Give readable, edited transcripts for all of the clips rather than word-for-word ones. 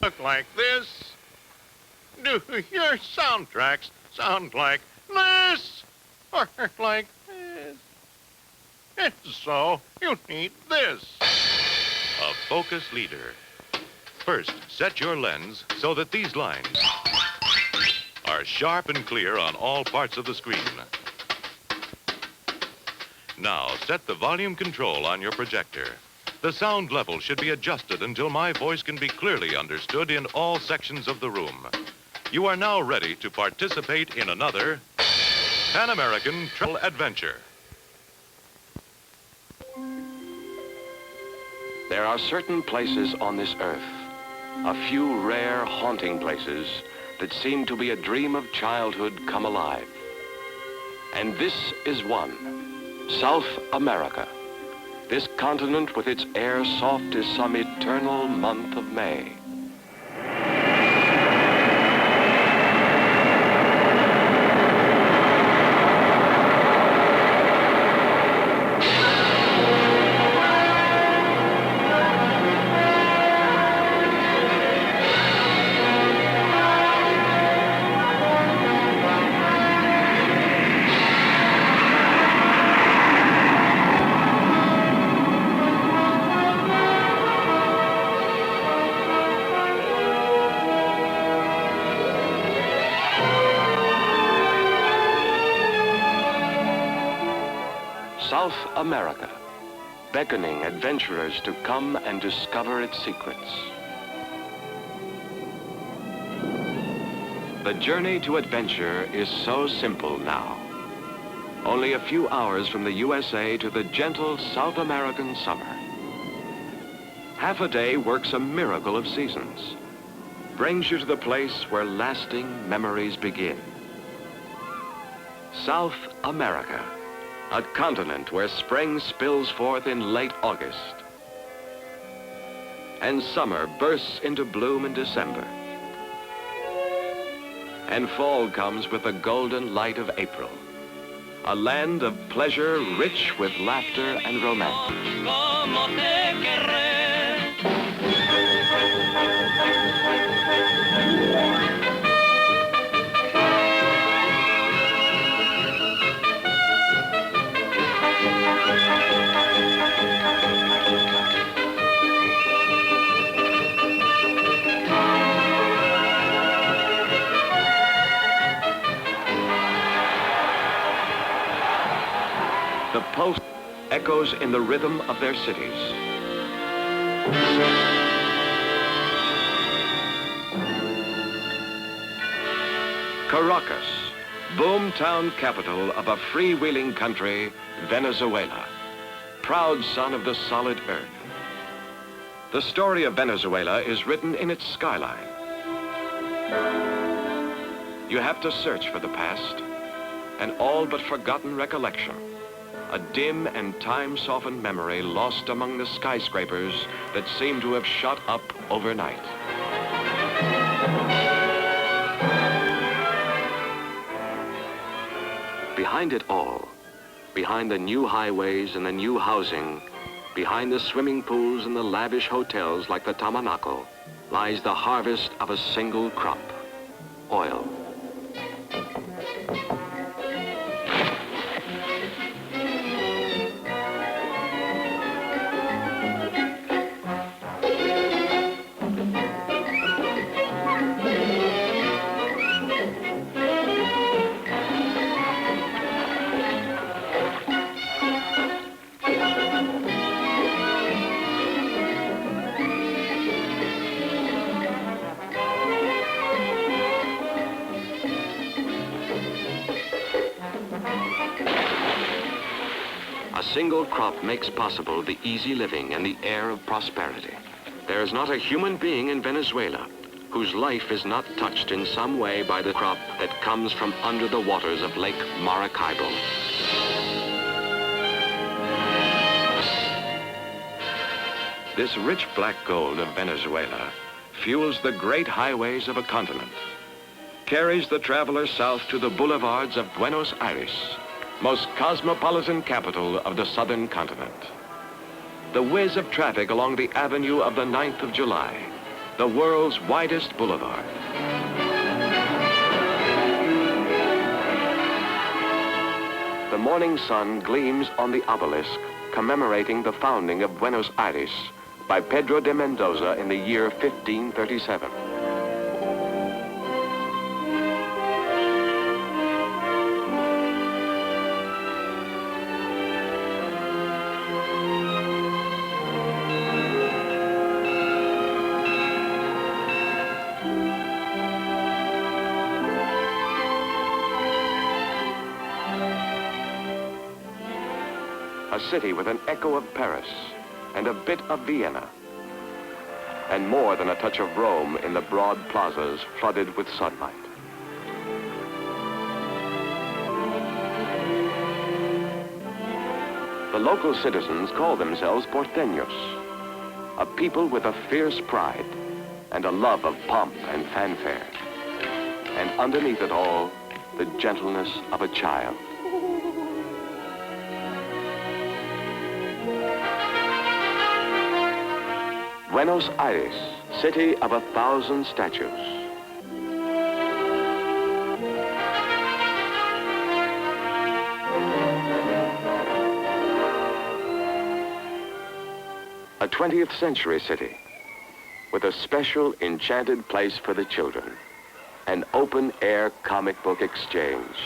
look like this? Do your soundtracks sound like this? Or like this? If so, you need this. A focus leader. First, set your lens so that these lines are sharp and clear on all parts of the screen. Now, set the volume control on your projector. The sound level should be adjusted until my voice can be clearly understood in all sections of the room. You are now ready to participate in another Pan-American travel adventure. There are certain places on this earth, a few rare haunting places that seem to be a dream of childhood come alive. And this is one, South America. This continent with its air soft as some eternal month of May. South America, beckoning adventurers to come and discover its secrets. The journey to adventure is so simple now. Only a few hours from the USA to the gentle South American summer. Half a day works a miracle of seasons, brings you to the place where lasting memories begin. South America. A continent where spring spills forth in late August and summer bursts into bloom in December, and fall comes with the golden light of April. A land of pleasure rich with laughter and romance. The pulse echoes in the rhythm of their cities. Caracas, boomtown capital of a freewheeling country, Venezuela, proud son of the solid earth. The story of Venezuela is written in its skyline. You have to search for the past, an all but forgotten recollection. A dim and time-softened memory lost among the skyscrapers that seem to have shot up overnight. Behind it all, behind the new highways and the new housing, behind the swimming pools and the lavish hotels like the Tamanaco, lies the harvest of a single crop, oil. A single crop makes possible the easy living and the air of prosperity. There is not a human being in Venezuela whose life is not touched in some way by the crop that comes from under the waters of Lake Maracaibo. This rich black gold of Venezuela fuels the great highways of a continent, carries the traveler south to the boulevards of Buenos Aires, most cosmopolitan capital of the southern continent. The whiz of traffic along the avenue of the 9th of July, the world's widest boulevard. The morning sun gleams on the obelisk commemorating the founding of Buenos Aires by Pedro de Mendoza in the year 1537. A city with an echo of Paris and a bit of Vienna, and more than a touch of Rome in the broad plazas flooded with sunlight. The local citizens call themselves porteños, a people with a fierce pride and a love of pomp and fanfare, and underneath it all, the gentleness of a child. Buenos Aires, city of 1,000 statues. A 20th century city with a special enchanted place for the children, an open-air comic book exchange.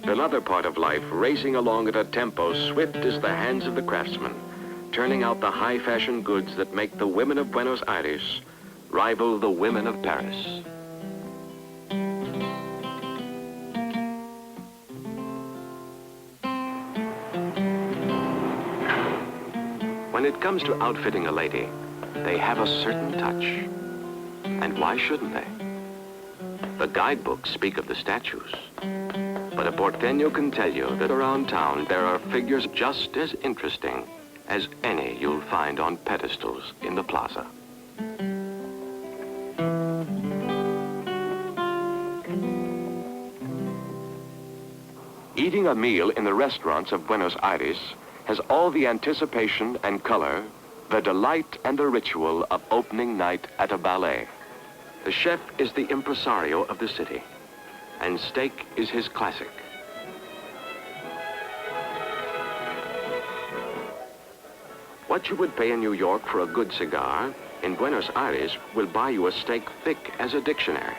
Another part of life, racing along at a tempo swift as the hands of the craftsman, turning out the high-fashion goods that make the women of Buenos Aires rival the women of Paris. When it comes to outfitting a lady, they have a certain touch. And why shouldn't they? The guidebooks speak of the statues. But a porteño can tell you that around town there are figures just as interesting as any you'll find on pedestals in the plaza. Eating a meal in the restaurants of Buenos Aires has all the anticipation and color, the delight and the ritual of opening night at a ballet. The chef is the impresario of the city, and steak is his classic. What you would pay in New York for a good cigar, in Buenos Aires will buy you a steak thick as a dictionary.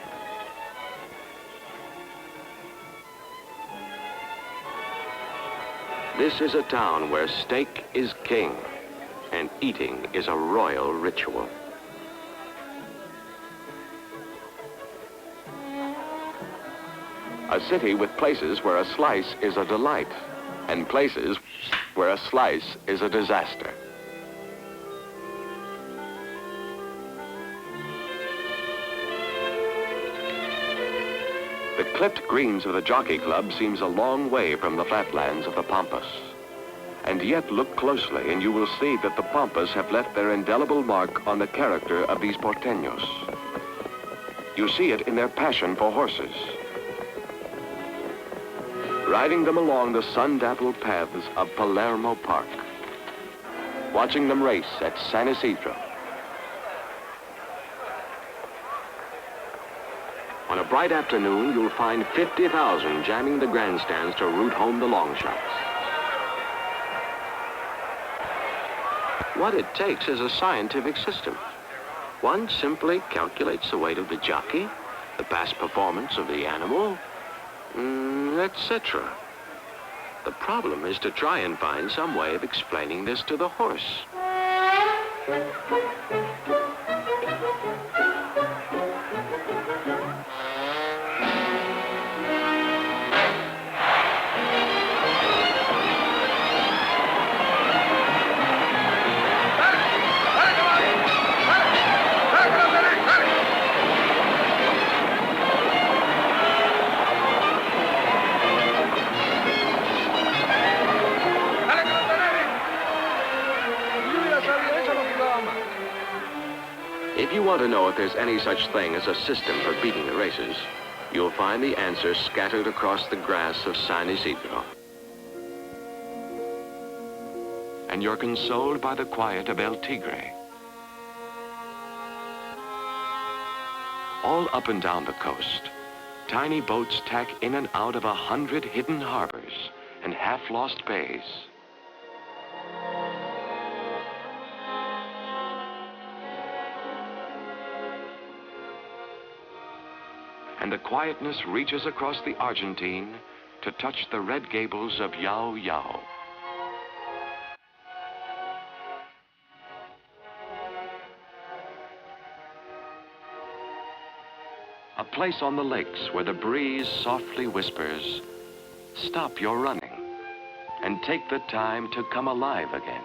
This is a town where steak is king, and eating is a royal ritual. A city with places where a slice is a delight, and places where a slice is a disaster. The clipped greens of the Jockey Club seems a long way from the flatlands of the Pampas. And yet look closely and you will see that the Pampas have left their indelible mark on the character of these porteños. You see it in their passion for horses, riding them along the sun-dappled paths of Palermo Park, watching them race at San Ysidro. On a bright afternoon, you'll find 50,000 jamming the grandstands to root home the long shots. What it takes is a scientific system. One simply calculates the weight of the jockey, the past performance of the animal, etc. The problem is to try and find some way of explaining this to the horse. If you want to know if there's any such thing as a system for beating the races, You'll find the answer scattered across the grass of San Ysidro. And you're consoled by the quiet of El Tigre. All up and down the coast, tiny boats tack in and out of 100 hidden harbors and half-lost bays. And the quietness reaches across the Argentine to touch the red gables of Yao Yao. A place on the lakes where the breeze softly whispers, "Stop your running and take the time to come alive again."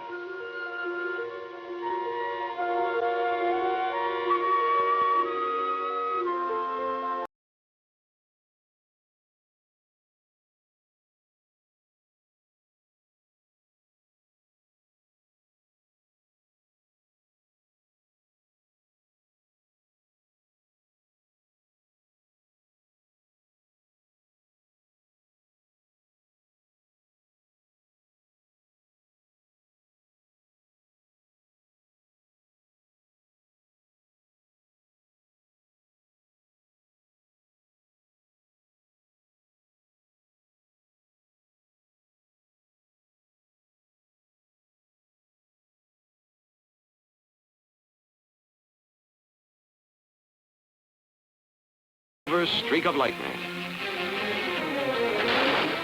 Silver streak of lightning.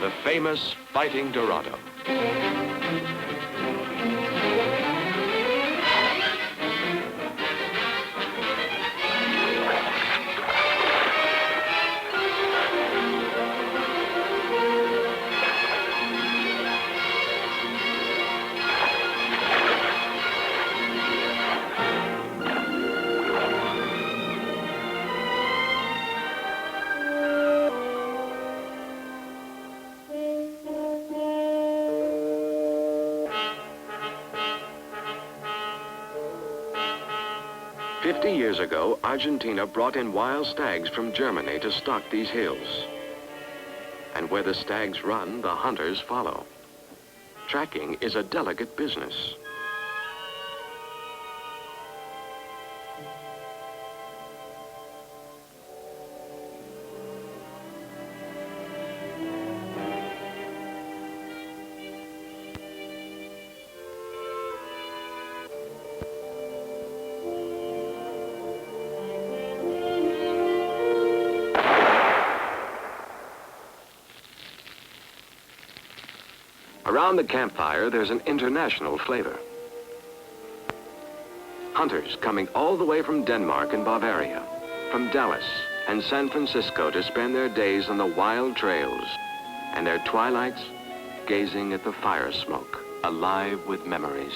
The famous Fighting Dorado. Years ago, Argentina brought in wild stags from Germany to stock these hills. And where the stags run, the hunters follow. Tracking is a delicate business. Around the campfire, there's an international flavor. Hunters coming all the way from Denmark and Bavaria, from Dallas and San Francisco to spend their days on the wild trails, and their twilights gazing at the fire smoke, alive with memories.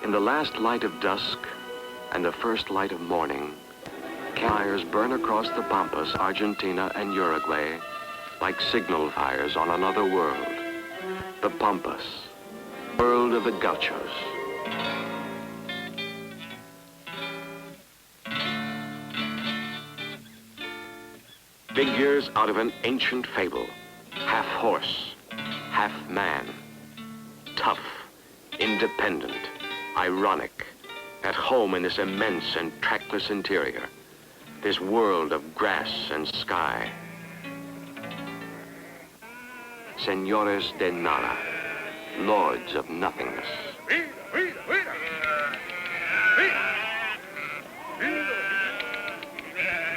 In the last light of dusk and the first light of morning, fires burn across the Pampas, Argentina and Uruguay like signal fires on another world. The Pampas, world of the gauchos. Figures out of an ancient fable, half horse, half man, tough, independent, ironic, at home in this immense and trackless interior, this world of grass and sky. Señores de nada, lords of nothingness.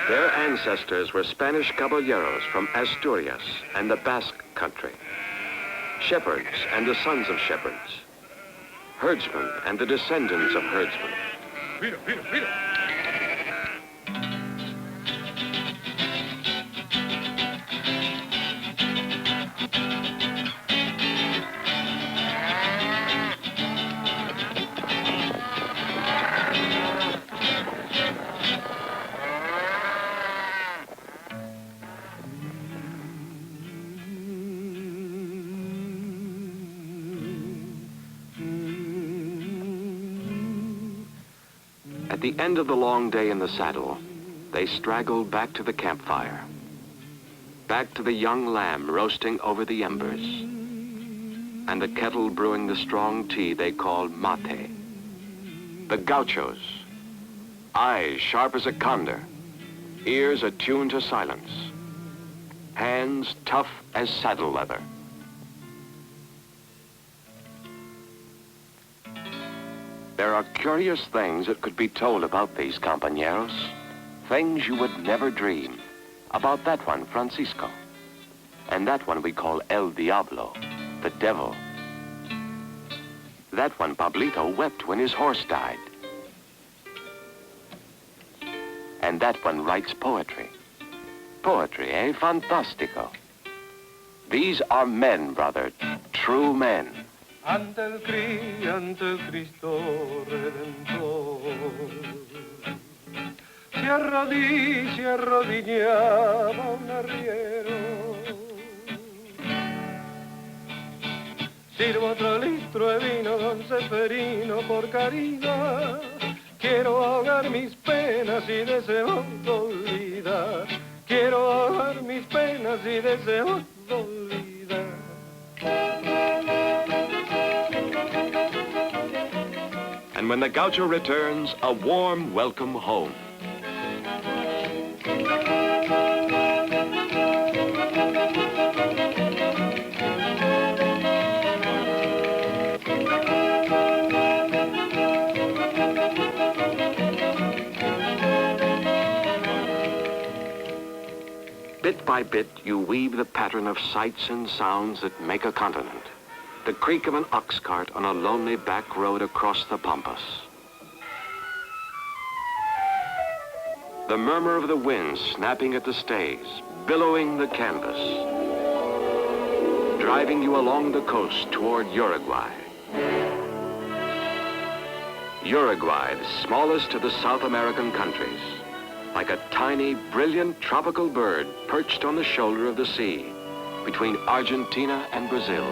Their ancestors were Spanish caballeros from Asturias and the Basque country, shepherds and the sons of shepherds, herdsmen and the descendants of herdsmen. At the end of the long day in the saddle, they straggled back to the campfire, back to the young lamb roasting over the embers, and the kettle brewing the strong tea they called mate. The gauchos, eyes sharp as a condor, ears attuned to silence, hands tough as saddle leather. There are curious things that could be told about these compañeros, things you would never dream. About that one, Francisco, and that one we call El Diablo, the devil. That one, Pablito, wept when his horse died. And that one writes poetry. Poetry, eh? Fantastico. These are men, brother, true men. Ante el Cristo Redentor, se arrodillaba un arriero. Sirvo otro litro de vino, don Seferino, por caridad. Quiero ahogar mis penas y deseo olvidar. Quiero ahogar mis penas y deseo olvidar. And when the gaucho returns, a warm welcome home. Bit by bit, you weave the pattern of sights and sounds that make a continent. The creak of an ox cart on a lonely back road across the pampas. The murmur of the wind snapping at the stays, billowing the canvas, driving you along the coast toward Uruguay. Uruguay, the smallest of the South American countries, like a tiny, brilliant tropical bird perched on the shoulder of the sea between Argentina and Brazil.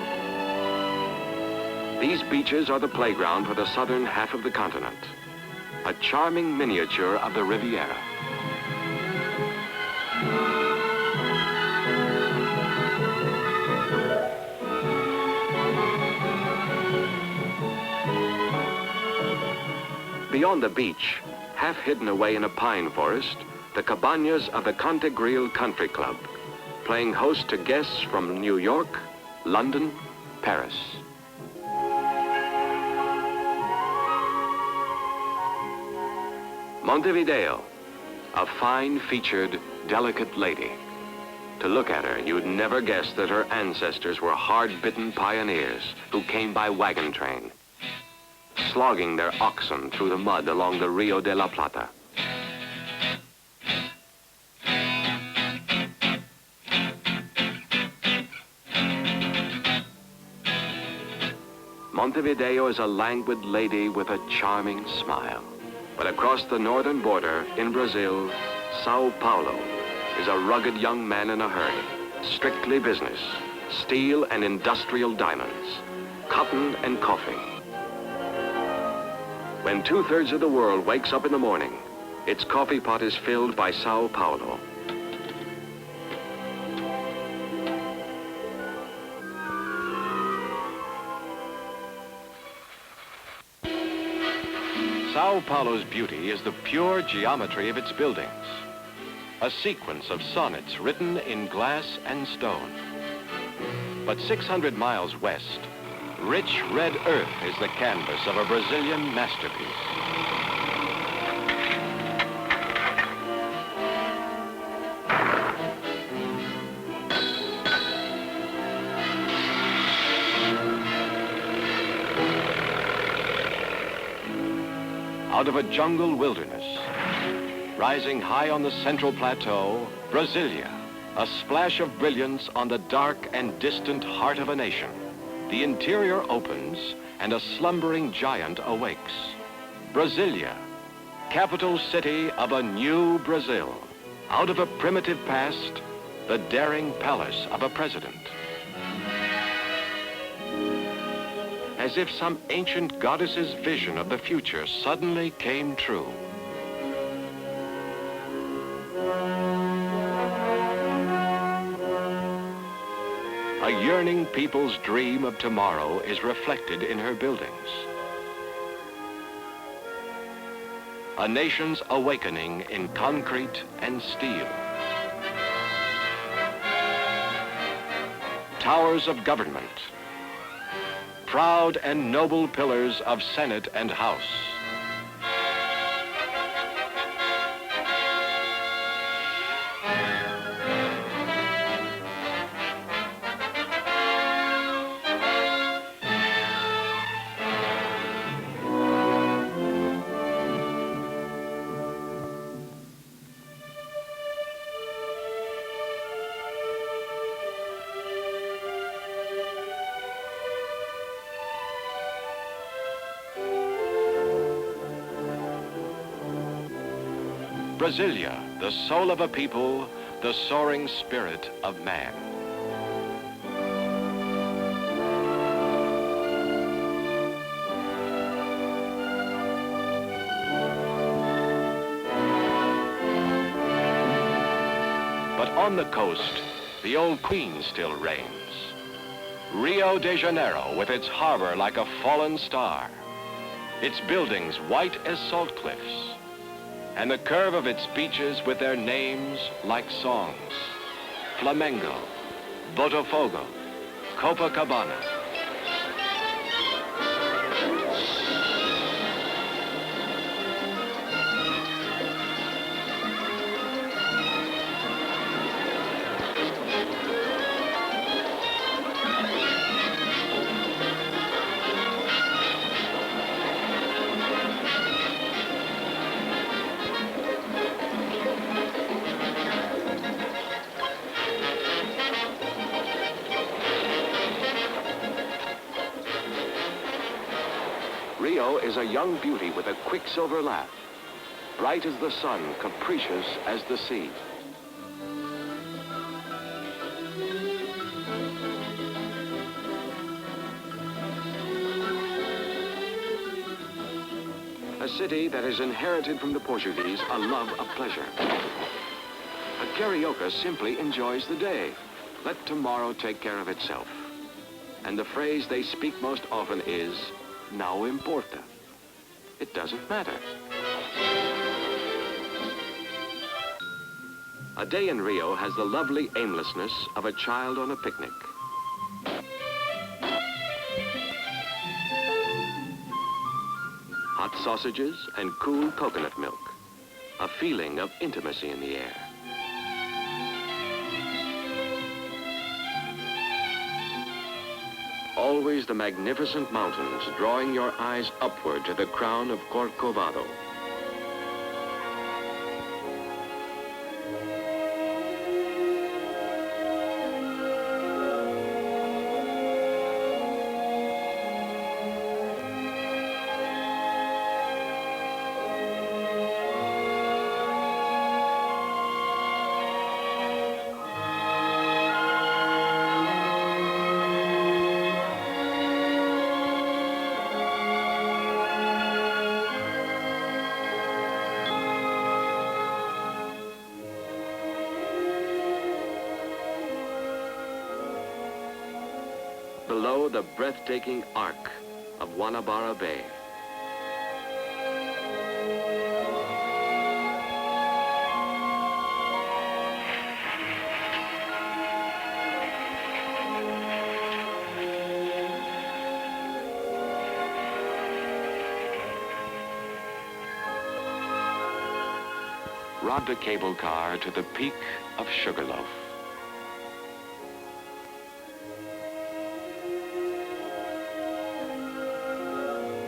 These beaches are the playground for the southern half of the continent, a charming miniature of the Riviera. Beyond the beach, half hidden away in a pine forest, the cabañas of the Cantegril Country Club, playing host to guests from New York, London, Paris. Montevideo, a fine-featured, delicate lady. To look at her, you'd never guess that her ancestors were hard-bitten pioneers who came by wagon train, slogging their oxen through the mud along the Rio de la Plata. Montevideo is a languid lady with a charming smile. But across the northern border in Brazil, Sao Paulo is a rugged young man in a hurry. Strictly business, steel and industrial diamonds, cotton and coffee. When 2/3 of the world wakes up in the morning, its coffee pot is filled by Sao Paulo. Sao Paulo's beauty is the pure geometry of its buildings, a sequence of sonnets written in glass and stone. But 600 miles west, rich red earth is the canvas of a Brazilian masterpiece. Out of a jungle wilderness, rising high on the central plateau, Brasilia, a splash of brilliance on the dark and distant heart of a nation. The interior opens and a slumbering giant awakes. Brasilia, capital city of a new Brazil. Out of a primitive past, the daring palace of a president. As if some ancient goddess's vision of the future suddenly came true. A yearning people's dream of tomorrow is reflected in her buildings. A nation's awakening in concrete and steel. Towers of government. Proud and noble pillars of Senate and House. Brasilia, the soul of a people, the soaring spirit of man. But on the coast, the old queen still reigns. Rio de Janeiro, with its harbor like a fallen star, its buildings white as salt cliffs, and the curve of its beaches with their names like songs. Flamengo, Botafogo, Copacabana. Rio is a young beauty with a quicksilver laugh, bright as the sun, capricious as the sea. A city that has inherited from the Portuguese a love of pleasure. A carioca simply enjoys the day. Let tomorrow take care of itself. And the phrase they speak most often is, "Não importa." It doesn't matter. A day in Rio has the lovely aimlessness of a child on a picnic. Hot sausages and cool coconut milk. A feeling of intimacy in the air. Always the magnificent mountains drawing your eyes upward to the crown of Corcovado. Below the breathtaking arc of Guanabara Bay. Ride the cable car to the peak of Sugarloaf.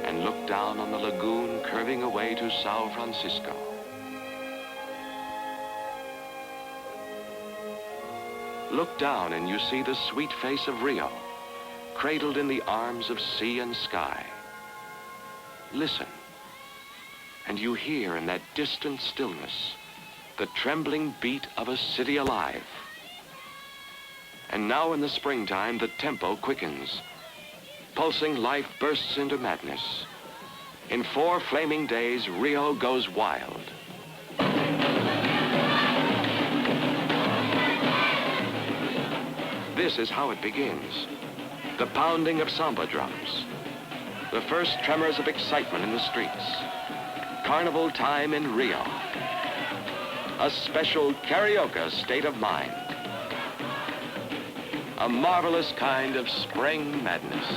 And look down on the lagoon curving away to São Francisco. Look down and you see the sweet face of Rio, cradled in the arms of sea and sky. Listen, and you hear in that distant stillness the trembling beat of a city alive. And now in the springtime, the tempo quickens. Pulsing life bursts into madness. In 4 flaming days, Rio goes wild. this is how it begins. The pounding of samba drums. The first tremors of excitement in the streets. Carnival time in Rio. A special karaoke state of mind. A marvelous kind of spring madness.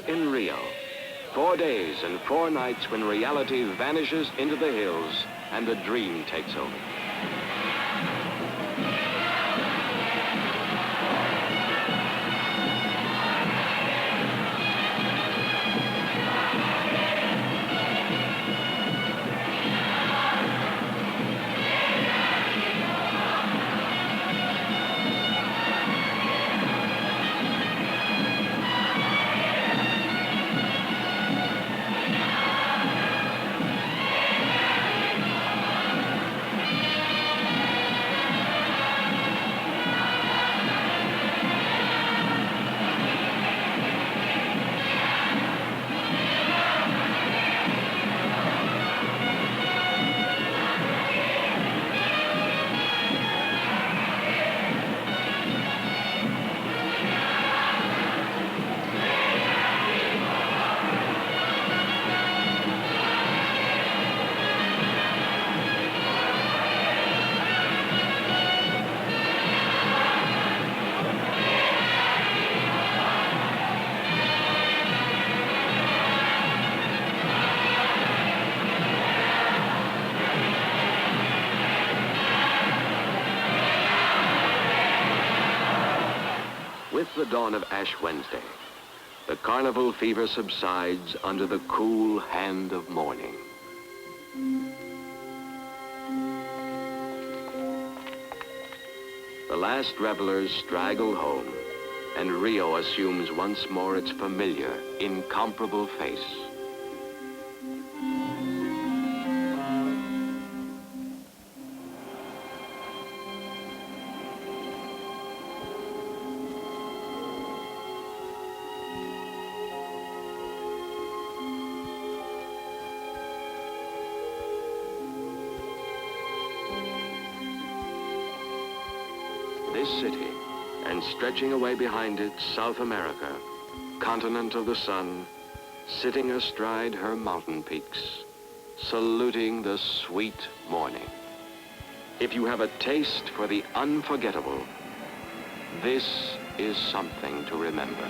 In Rio, 4 days and 4 nights when reality vanishes into the hills and the dream takes over. With the dawn of Ash Wednesday, the carnival fever subsides under the cool hand of morning. The last revelers straggle home, and Rio assumes once more its familiar, incomparable face. This city, and stretching away behind it, South America, continent of the sun, sitting astride her mountain peaks, saluting the sweet morning. If you have a taste for the unforgettable, this is something to remember.